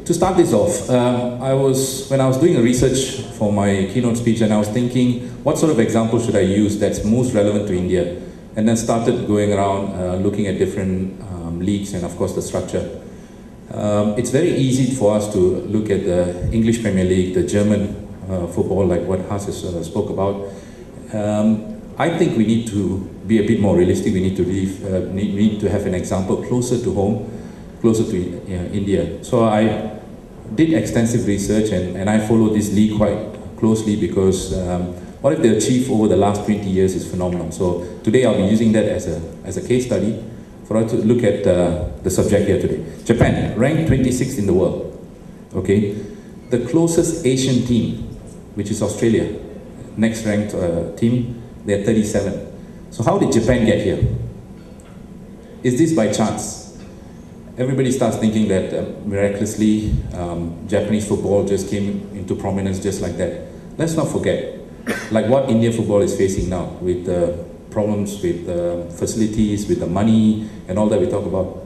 To start this off, when I was doing a research for my keynote speech, and I was thinking, what sort of example should I use that's most relevant to India? And then started going around looking at different leagues and of course the structure. It's very easy for us to look at the English Premier League, the German football, like what Hasis spoke about. I think we need to be a bit more realistic. We need to have an example closer to home, closer to India. So I did extensive research and I follow this league quite closely because what they achieved over the last 20 years is phenomenal. So today I'll be using that as a case study for us to look at the subject here today. Japan, ranked 26th in the world. Okay, the closest Asian team, which is Australia, next ranked team, they're 37. So how did Japan get here? Is this by chance? Everybody starts thinking that miraculously Japanese football just came into prominence just like that. Let's not forget, like what Indian football is facing now with the problems with facilities, with the money and all that we talk about.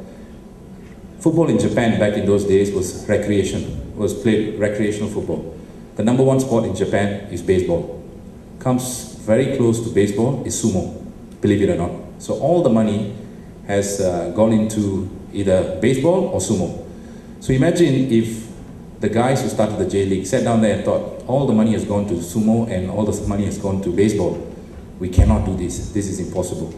Football in Japan back in those days was played recreational football. The number one sport in Japan is baseball. Comes very close to baseball is sumo, believe it or not. So all the money has gone into either baseball or sumo. So imagine if the guys who started the J League sat down there and thought, all the money has gone to sumo and all the money has gone to baseball. We cannot do this. This is impossible.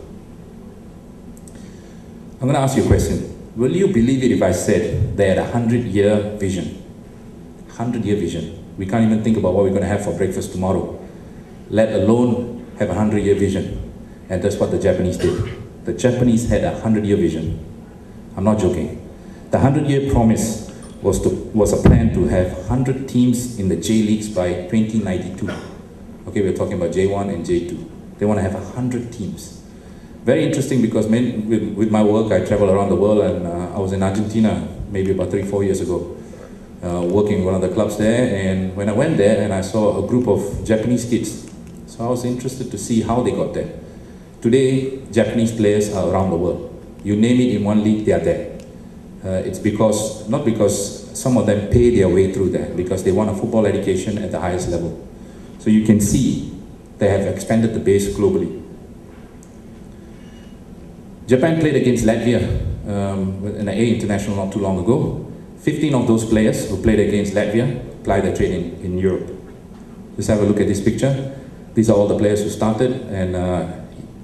I'm going to ask you a question. Will you believe it if I said they had a 100-year vision? 100-year vision. We can't even think about what we're going to have for breakfast tomorrow, let alone have a 100-year vision. And that's what the Japanese did. The Japanese had a 100-year vision. I'm not joking. The 100-year promise was a plan to have 100 teams in the J Leagues by 2092. Okay, we're talking about J1 and J2. They want to have 100 teams. Very interesting because with my work, I travel around the world, and I was in Argentina maybe about 3-4 years ago, working in one of the clubs there. And when I went there, and I saw a group of Japanese kids, so I was interested to see how they got there. Today, Japanese players are around the world. You name it in one league, they are there. It's not because some of them pay their way through there, because they want a football education at the highest level. So you can see they have expanded the base globally. Japan played against Latvia in an A international not too long ago. 15 of those players who played against Latvia plied their trade in Europe. Let's have a look at this picture. These are all the players who started, and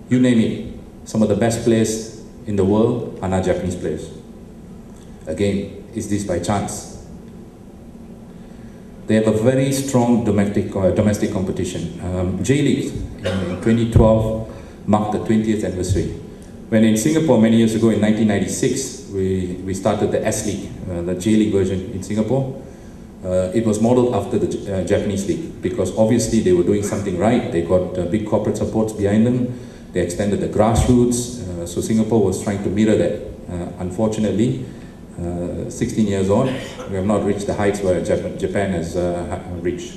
you name it, some of the best players in the world are now Japanese players. Again, is this by chance? They have a very strong domestic competition. J League in 2012 marked the 20th anniversary. When in Singapore many years ago in 1996, we started the S League, the J League version in Singapore. It was modeled after the Japanese league because obviously they were doing something right. They got big corporate supports behind them. They extended the grassroots. So Singapore was trying to mirror that. Unfortunately, 16 years on, we have not reached the heights where Japan has reached.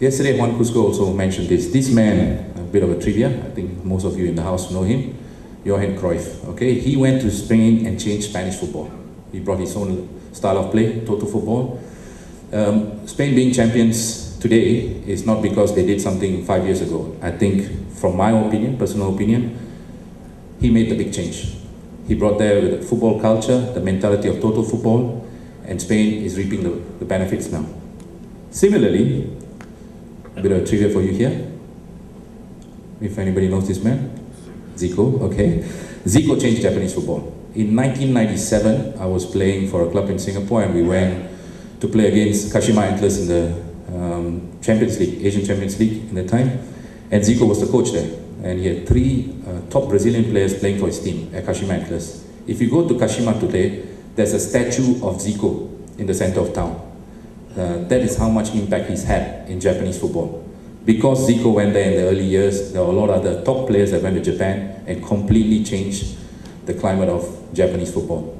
Yesterday, Juan Cusco also mentioned this. This man, a bit of a trivia, I think most of you in the house know him, Johan Cruyff. Okay, he went to Spain and changed Spanish football. He brought his own style of play, total football. Spain being champions today is not because they did something 5 years ago. I think, from my opinion, personal opinion, he made the big change. He brought there the football culture, the mentality of total football, and Spain is reaping the benefits now. Similarly, a bit of a trivia for you here. If anybody knows this man, Zico, okay. Zico changed Japanese football. In 1997, I was playing for a club in Singapore, and we went to play against Kashima Antlers in the Champions League, Asian Champions League in the time. And Zico was the coach there. And he had 3 top Brazilian players playing for his team at Kashima Antlers. If you go to Kashima today, there's a statue of Zico in the center of town. That is how much impact he's had in Japanese football. Because Zico went there in the early years, there were a lot of other top players that went to Japan and completely changed the climate of Japanese football.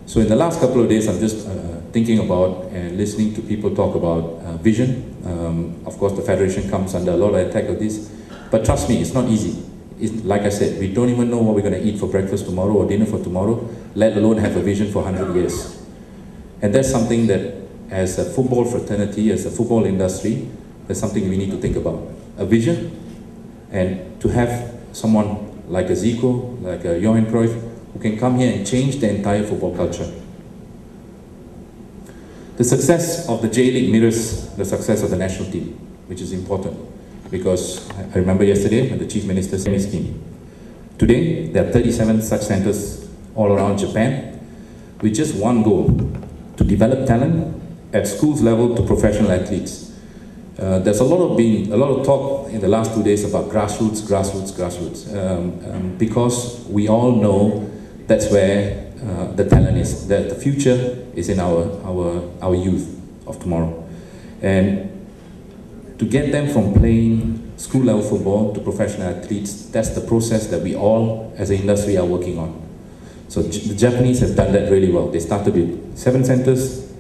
So in the last couple of days, I'm just thinking about and listening to people talk about vision. Of course, the Federation comes under a lot of attack of this. But trust me, it's not easy. Like I said, we don't even know what we're going to eat for breakfast tomorrow or dinner for tomorrow, let alone have a vision for 100 years. And that's something that, as a football fraternity, as a football industry, that's something we need to think about. A vision, and to have someone like a Zico, like a Johan Cruyff, who can come here and change the entire football culture. The success of the J-League mirrors the success of the national team, which is important, because I remember yesterday when the Chief Minister said his team. Today, there are 37 such centers all around Japan, with just one goal: to develop talent at schools level to professional athletes. There's a lot of talk in the last 2 days about grassroots, because we all know that's where the talent is. That the future is in our youth of tomorrow, and to get them from playing school level football to professional athletes, that's the process that we all as an industry are working on. So the Japanese have done that really well. They started with 7 centers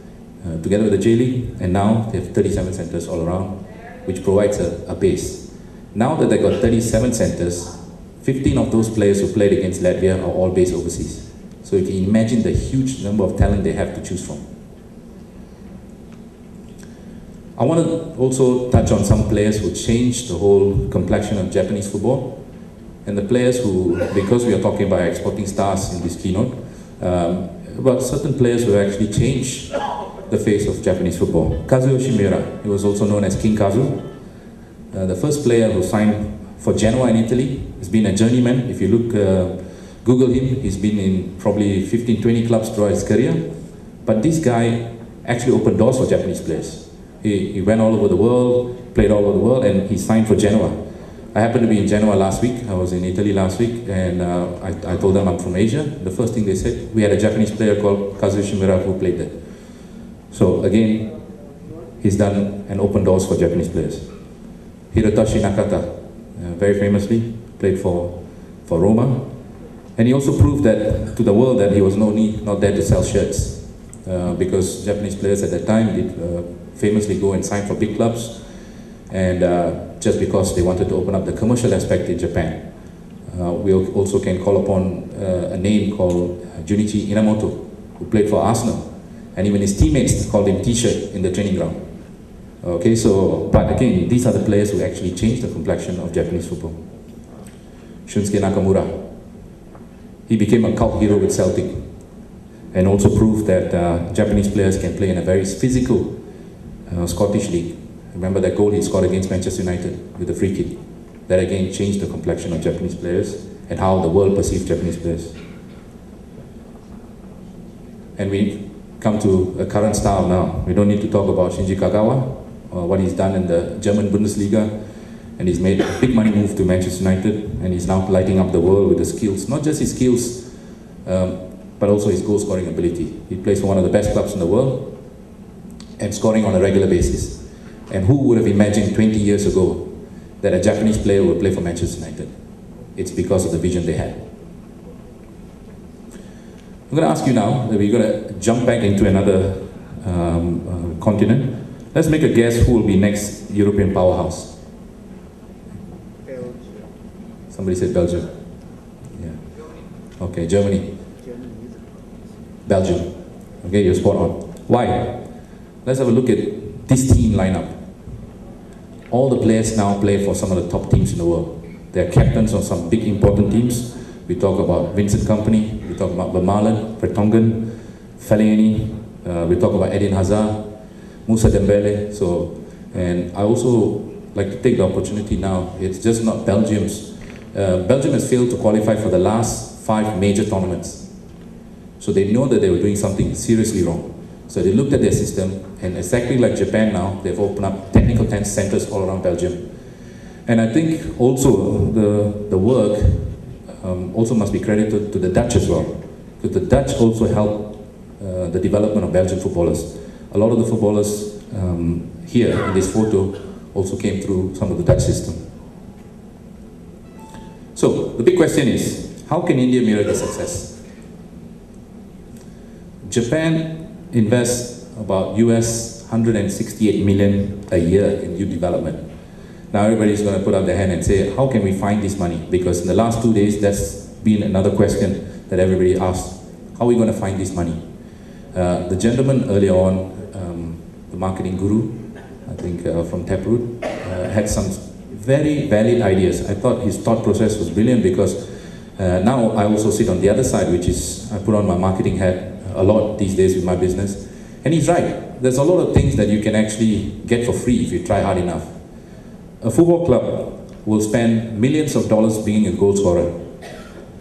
together with the J-League, and now they have 37 centers all around, which provides a base. Now that they've got 37 centers, 15 of those players who played against Latvia are all based overseas. So you can imagine the huge number of talent they have to choose from. I want to also touch on some players who changed the whole complexion of Japanese football, and the players who, because we are talking about exporting stars in this keynote, but certain players who actually changed the face of Japanese football. Kazuo Shimura, he was also known as King Kazu, the first player who signed for Genoa in Italy. He's been a journeyman. If you look, Google him, he's been in probably 15-20 clubs throughout his career. But this guy actually opened doors for Japanese players. He went all over the world, played all over the world, and he signed for Genoa. I happened to be in Genoa last week. I was in Italy last week, and I told them I'm from Asia. The first thing they said, we had a Japanese player called Kazuo Shimura who played there. So again, he's done and opened doors for Japanese players. Hirotoshi Nakata, very famously, played for Roma. And he also proved that to the world that he was not there to sell shirts, because Japanese players at that time did famously go and sign for big clubs, and just because they wanted to open up the commercial aspect in Japan. We also can call upon a name called Junichi Inamoto, who played for Arsenal, and even his teammates called him T-shirt in the training ground. Okay, so, but again, these are the players who actually changed the complexion of Japanese football. Shunsuke Nakamura, he became a cult hero with Celtic, and also proved that Japanese players can play in a very physical Scottish league. Remember that goal he scored against Manchester United with a free kick. That again changed the complexion of Japanese players and how the world perceived Japanese players. And we come to a current star now. We don't need to talk about Shinji Kagawa, or what he's done in the German Bundesliga, and he's made a big money move to Manchester United, and he's now lighting up the world with his skills. Not just his skills, but also his goal scoring ability. He plays for one of the best clubs in the world, and scoring on a regular basis. And who would have imagined 20 years ago that a Japanese player would play for Manchester United? It's because of the vision they had. I'm going to ask you now, that we're going to jump back into another continent. Let's make a guess who will be next European powerhouse. Belgium. Somebody said Belgium. Yeah. Okay, Germany. Belgium. Okay, you're spot on. Why? Let's have a look at this team lineup. All the players now play for some of the top teams in the world. They're captains of some big important teams. We talk about Vincent Kompany, we talk about Vermaelen, Vertonghen, Fellaini, we talk about Eden Hazard, Moussa Dembele. So, and I also like to take the opportunity now, it's just not Belgium's. Belgium has failed to qualify for the last 5 major tournaments. So they know that they were doing something seriously wrong. So they looked at their system, and exactly like Japan now, they've opened up technical centers all around Belgium. And I think also the work also must be credited to the Dutch as well, because the Dutch also helped the development of Belgian footballers. A lot of the footballers here in this photo also came through some of the Dutch system. So the big question is, how can India mirror the success? Japan invests about US 168 million a year in youth development. Now everybody's going to put up their hand and say, how can we find this money? Because in the last 2 days, that's been another question that everybody asks. How are we going to find this money? The gentleman earlier on, the marketing guru, I think from Taproot, had some very valid ideas. I thought his thought process was brilliant because now I also sit on the other side, which is I put on my marketing hat a lot these days with my business. And he's right. There's a lot of things that you can actually get for free if you try hard enough. A football club will spend millions of dollars being a goal scorer,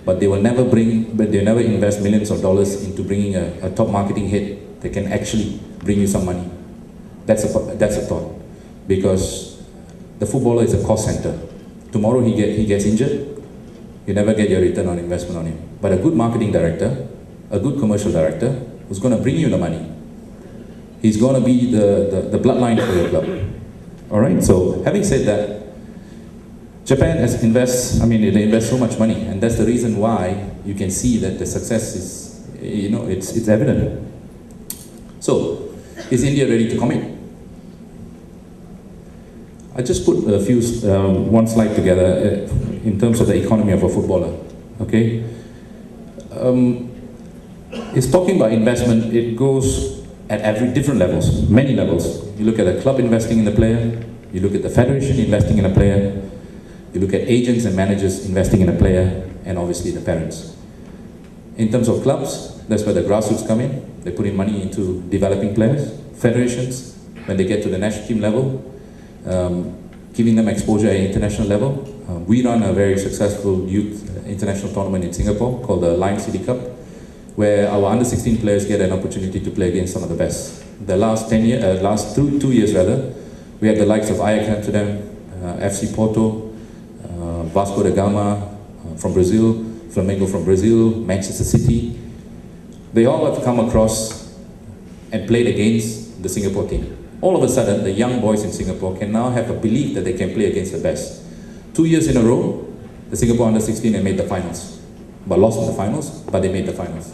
but they never invest millions of dollars into bringing a top marketing head that can actually bring you some money. That's a thought, because the footballer is a cost center. Tomorrow he gets injured, you never get your return on investment on him. But a good marketing director, a good commercial director, who's going to bring you the money, he's going to be the bloodline for your club. All right. So having said that, Japan they invest so much money, and that's the reason why you can see that the success is, it's evident. So, is India ready to commit? I just put a few, one slide together in terms of the economy of a footballer. Okay, it's talking about investment. It goes at different levels, many levels. You look at a club investing in the player. You look at the federation investing in a player. You look at agents and managers investing in a player, and obviously the parents. In terms of clubs, that's where the grassroots come in. They put in money into developing players. Federations, when they get to the national team level, giving them exposure at international level. We run a very successful youth international tournament in Singapore called the Lion City Cup, where our under-16 players get an opportunity to play against some of the last. The last 2 years rather, we had the likes of Ajax Amsterdam, FC Porto, Vasco da Gama from Brazil, Flamengo from Brazil, Manchester City. They all have come across and played against the Singapore team. All of a sudden, the young boys in Singapore can now have a belief that they can play against the best. 2 years in a row, the Singapore under-16 have made the finals. But lost in the finals, but they made the finals.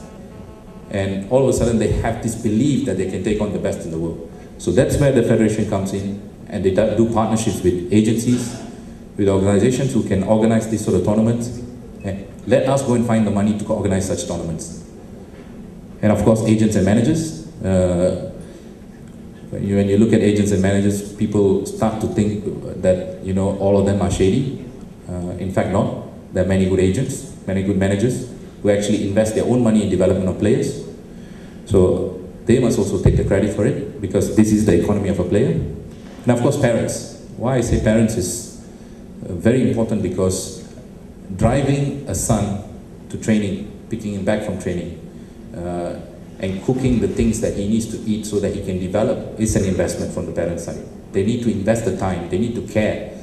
And all of a sudden, they have this belief that they can take on the best in the world. So that's where the federation comes in, and they do partnerships with agencies, with organizations who can organize these sort of tournaments. And let us go and find the money to organize such tournaments. And of course, agents and managers. When you look at agents and managers, people start to think that all of them are shady. In fact, not. There are many good agents, many good managers who actually invest their own money in development of players. So they must also take the credit for it, because this is the economy of a player. And of course, parents. Why I say parents is very important, because driving a son to training, picking him back from training, and cooking the things that he needs to eat so that he can develop is an investment from the parent side. They need to invest the time, they need to care.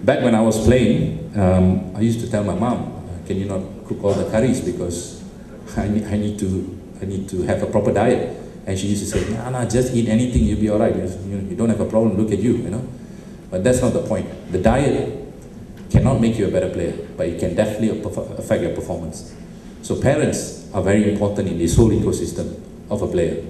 Back when I was playing, I used to tell my mom, can you not cook all the curries, because I need to have a proper diet. And she used to say, nah, just eat anything, you'll be all right. You don't have a problem, look at you, But that's not the point. The diet cannot make you a better player, but it can definitely affect your performance. So parents are very important in this whole ecosystem of a player.